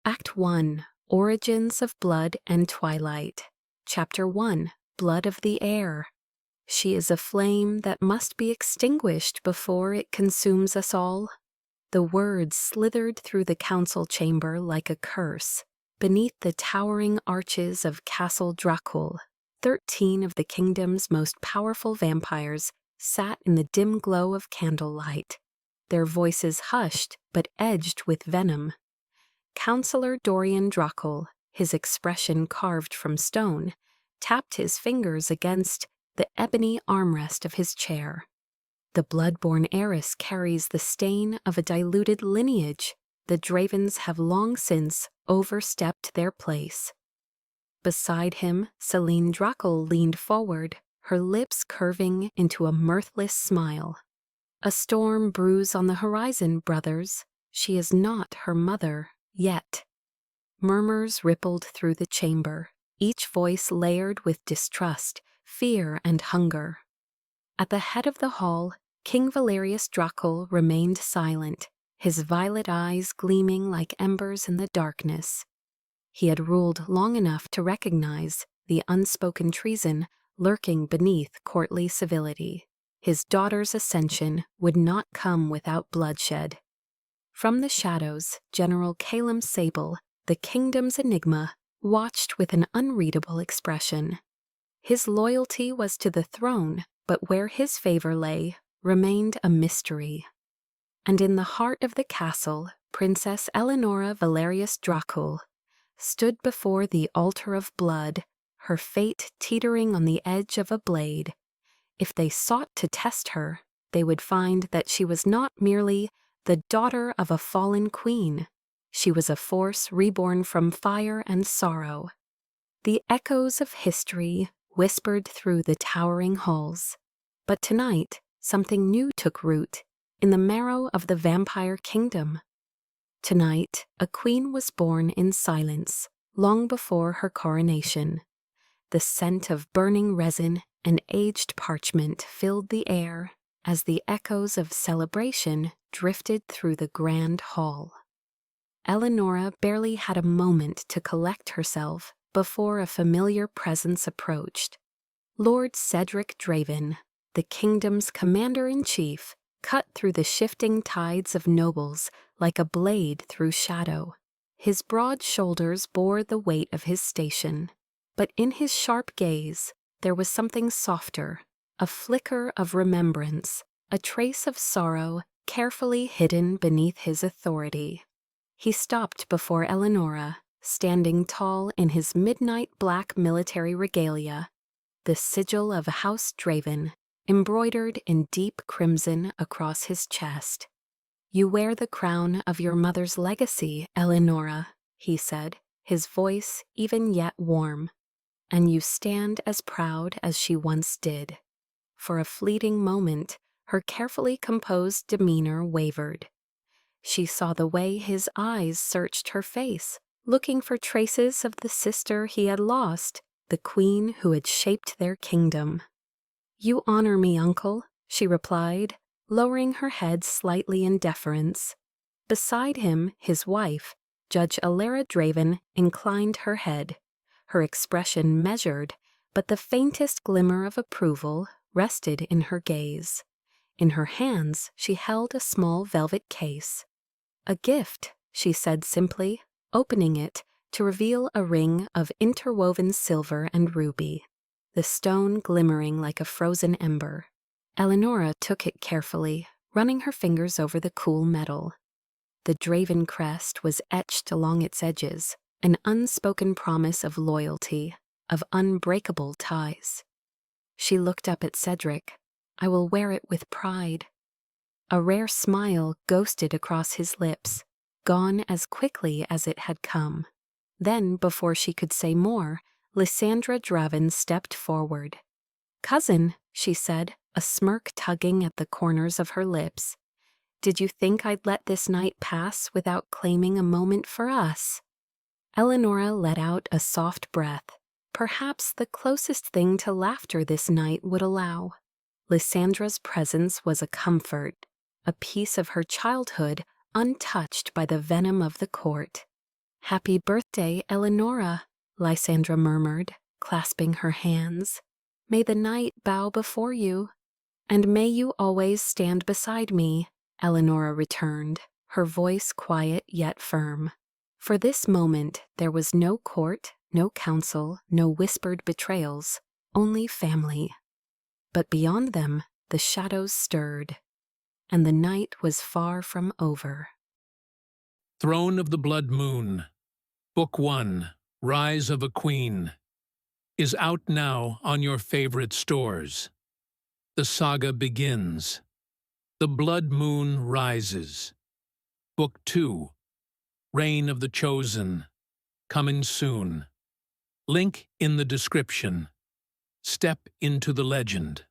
Act 1. Origins of Blood and Twilight. Chapter 1. Blood of the Air. She is a flame that must be extinguished before it consumes us all. The words slithered through the council chamber like a curse. Beneath the towering arches of Castle Dracul, 13 of the kingdom's most powerful vampires sat in the dim glow of candlelight, their voices hushed but edged with venom. Counselor Dorian Dracul, his expression carved from stone, tapped his fingers against the ebony armrest of his chair. The blood-born heiress carries the stain of a diluted lineage. The Dravens have long since overstepped their place. Beside him, Celine Dracul leaned forward, her lips curving into a mirthless smile. A storm brews on the horizon, brothers. She is not her mother, yet. Murmurs rippled through the chamber, each voice layered with distrust, fear, and hunger. At the head of the hall, King Valerius Dracul remained silent, his violet eyes gleaming like embers in the darkness. He had ruled long enough to recognize the unspoken treason lurking beneath courtly civility. His daughter's ascension would not come without bloodshed. From the shadows, General Calum Sable, the kingdom's enigma, watched with an unreadable expression. His loyalty was to the throne, but where his favor lay remained a mystery. And in the heart of the castle, Princess Eleonora Valerius Dracul stood before the altar of blood, her fate teetering on the edge of a blade. If they sought to test her, they would find that she was not merely the daughter of a fallen queen. She was a force reborn from fire and sorrow. The echoes of history whispered through the towering halls. But tonight, something new took root in the marrow of the vampire kingdom. Tonight, a queen was born in silence, long before her coronation. The scent of burning resin and aged parchment filled the air as the echoes of celebration drifted through the grand hall. Eleonora barely had a moment to collect herself before a familiar presence approached. Lord Cedric Draven, the kingdom's commander-in-chief, cut through the shifting tides of nobles like a blade through shadow. His broad shoulders bore the weight of his station, but in his sharp gaze there was something softer, a flicker of remembrance, a trace of sorrow carefully hidden beneath his authority. He stopped before Eleonora, standing tall in his midnight black military regalia, the sigil of House Draven embroidered in deep crimson across his chest. "You wear the crown of your mother's legacy, Eleonora," he said, his voice even yet warm, "and you stand as proud as she once did." For a fleeting moment, her carefully composed demeanor wavered. She saw the way his eyes searched her face, looking for traces of the sister he had lost, the queen who had shaped their kingdom. "You honor me, uncle," she replied, lowering her head slightly in deference. Beside him, his wife, Judge Alara Draven, inclined her head, her expression measured, but the faintest glimmer of approval rested in her gaze. In her hands, she held a small velvet case. "A gift," she said simply, opening it to reveal a ring of interwoven silver and ruby, the stone glimmering like a frozen ember. Eleonora took it carefully, running her fingers over the cool metal. The Draven crest was etched along its edges, an unspoken promise of loyalty, of unbreakable ties. She looked up at Cedric. "I will wear it with pride." A rare smile ghosted across his lips, gone as quickly as it had come. Then, before she could say more, Lysandra Draven stepped forward. "Cousin," she said, a smirk tugging at the corners of her lips, "did you think I'd let this night pass without claiming a moment for us?" Eleonora let out a soft breath, perhaps the closest thing to laughter this night would allow. Lysandra's presence was a comfort, a piece of her childhood untouched by the venom of the court. Happy birthday, Eleonora, Lysandra murmured, clasping her hands. May the night bow before you. And may you always stand beside me, Eleonora returned, her voice quiet yet firm. For this moment there was no court, no council, no whispered betrayals, only family. But beyond them, the shadows stirred, and the night was far from over. Throne of the Blood Moon, Book 1, Rise of a Queen, is out now on your favorite stores. The saga begins. The Blood Moon rises. Book 2, Reign of the Chosen, coming soon. Link in the description. Step into the legend.